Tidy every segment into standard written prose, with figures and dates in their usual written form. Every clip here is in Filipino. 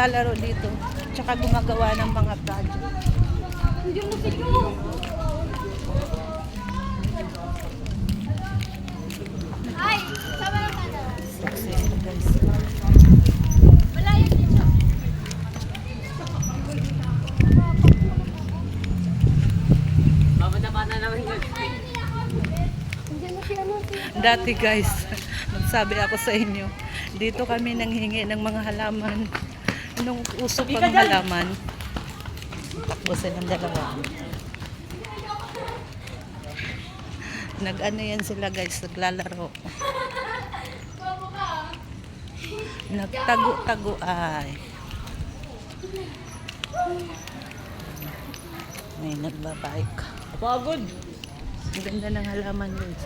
naglalaro dito. Tsaka gumagawa ng mga project. Ay, sama naman na. Success, guys. Malayo dito. Bababa na naman yun. Hindi mo siya ano. Dati guys, magsabi ako sa inyo, dito kami nanghingi ng mga halaman. Nung uso pang halaman, takbo silang dalawa. Nag-ano yan sila guys, naglalaro. Nagtago-tago ay. May nagbabike. Pagod. Ang ganda ng halaman guys.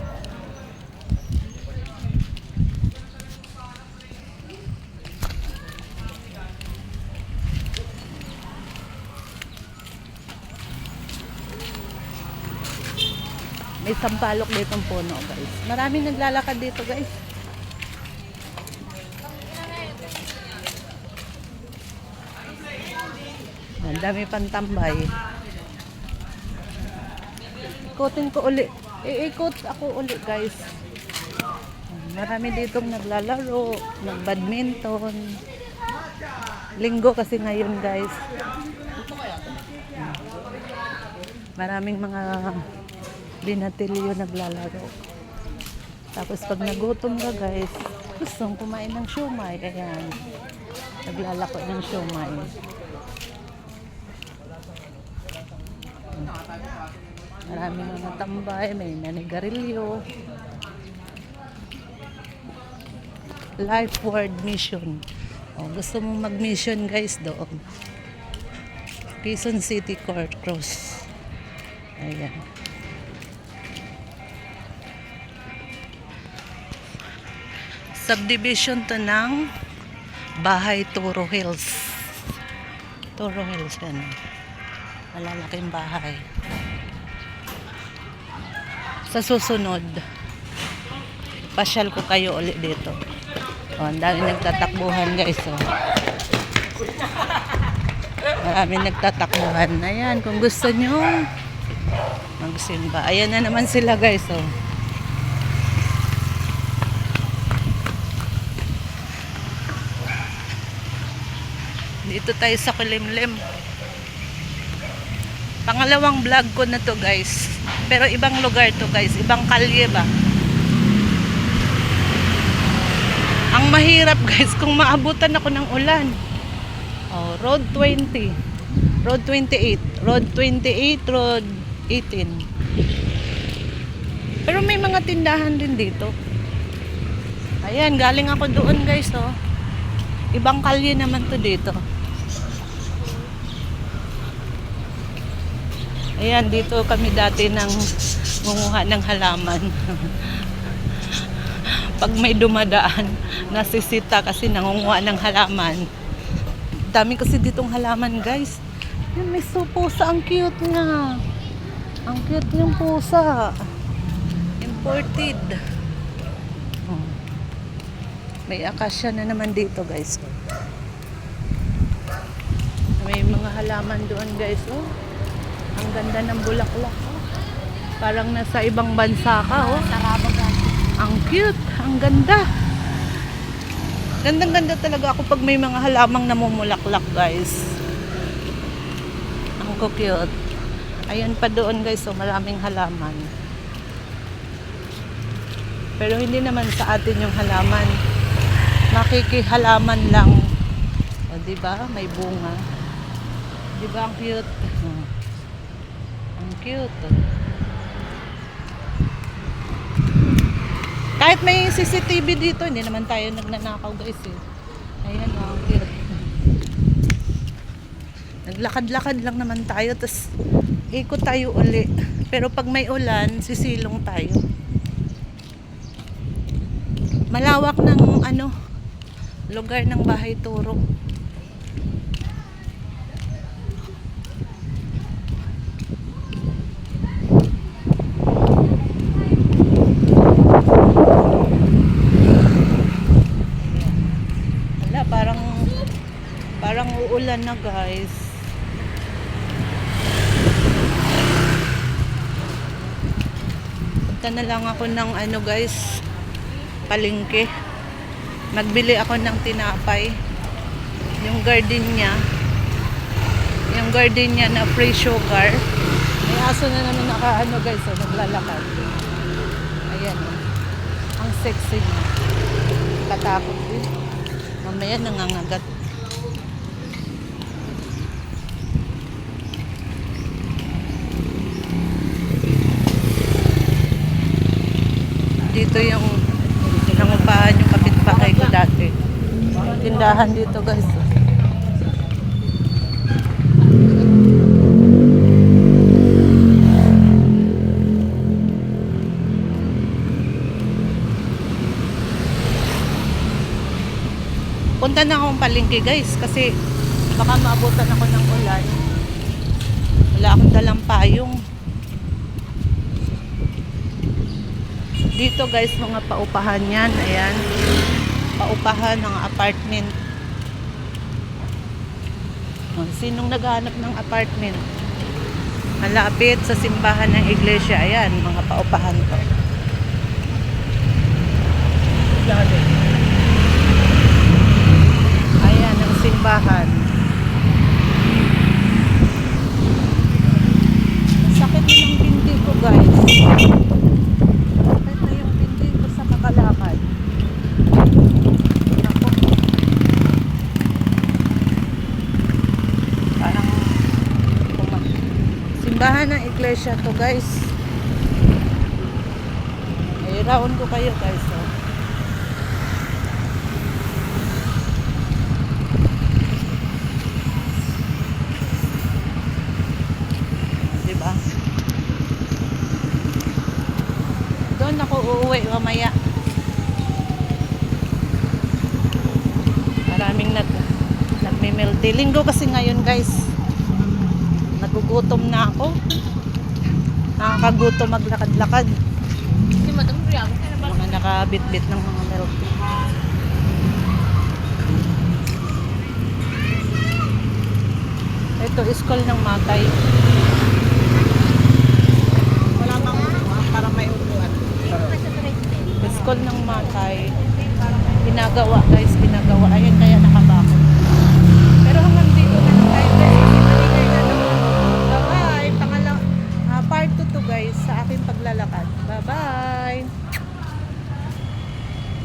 May sampalok ditong puno guys. Maraming naglalakad dito guys. Ang dami pang tambay. Ikotin ko uli. Iikot ako uli guys. Marami ditong naglalaro, nag-badminton. Linggo kasi ngayon guys. Maraming mga binatilyo naglalaro. Tapos pag nagutom ka guys, gustong kumain ng siomay. Ayan. Naglalako ng siomay. Maraming mga tambay, may nanigarilyo. Life Word Mission. O, gusto mong mag-mission guys doon. Quezon City Court Cross. Ayan. Subdivision to ng Bahay Toro Hills. Toro Hills yan. Malalaking bahay. Sa susunod, pasyal ko kayo ulit dito. O, ang dami nagtatakbuhan guys. O. Marami nagtatakbuhan. Ayan, kung gusto nyo magsimba. Ayan na naman sila guys. O. Dito tayo sa Kulimlim. Pangalawang vlog ko na to guys. Pero ibang lugar to guys. Ibang kalye ba? Ang mahirap guys kung maabutan ako ng ulan. Oh, Road 20. Road 28. Road 28, Road 18. Pero may mga tindahan din dito. Ayan, galing ako doon guys oh. Ibang kalye naman to dito. Ayan, dito kami dati nang munguha ng halaman. Pag may dumadaan, nasisita kasi nangunguha ng halaman. Dami kasi ditong halaman, guys. Yan, may pusa. Ang cute nga. Ang cute yung pusa. Imported. Oh. May akasya na naman dito, guys. May mga halaman doon, guys. Oh. Ang ganda ng bulaklak. Oh. Parang nasa ibang bansa ka. Oh. Ang cute. Ang ganda. Gandang-ganda talaga ako pag may mga halamang namumulaklak, guys. Ang cute. Ayan pa doon, guys. So, maraming halaman. Pero hindi naman sa atin yung halaman. Makikihalaman lang. O, diba? May bunga. Diba? Ang cute. Ang cute. Kahit may CCTV dito, hindi naman tayo nagnanakaw guys eh. Ayan o, ang cute. Naglakad-lakad lang naman tayo, tapos ikot tayo uli. Pero pag may ulan, sisilong tayo. Malawak ng ano, lugar ng Bahay Toro. Parang umuulan na guys. Punta na lang ako ng ano guys, palengke. Nagbili ako ng tinapay. Yung gardenia na free sugar. May aso na naman nakaano guys, oh, naglalakad. Ayan oh. Ang sexy niya. Katakot din. Mamaya nangangagat. Dito yung nangupahan yung kapitbahay ko dati. Tindahan dito guys. Punta na akong palengke guys kasi baka maabutan ako ng ulan. Wala akong dalang payong. Dito guys, mga paupahan yan. Ayan. Paupahan ng apartment. Sinong naghahanap ng apartment? Malapit sa simbahan ng iglesia. Ayan, mga paupahan to. Ayan, ang simbahan. Sakit ng bindi ko guys. Sakit na yung bindi ko sa kakalakad. Ako. Parang simbahan ng iglesia to guys. Ay, round ko kayo guys. Oh. Diba? Doon ako uuwi mamaya. Maraming nagme-melty. Linggo kasi ngayon guys. Nagugutom na ako. Nakakagutom maglakad-lakad. Si Madam Riam, Mga nakabit-bit ng mga melty. Ito, school ng Matay. Wala bang para may upuan? School ng Matay. Ginagawa guys, ginagawa. Ayan kaya nakabakot. Pero hanggang dito na tayo guys. Maligay na naman. Bye-bye. Part 2 to guys sa aking paglalakad. Bye-bye.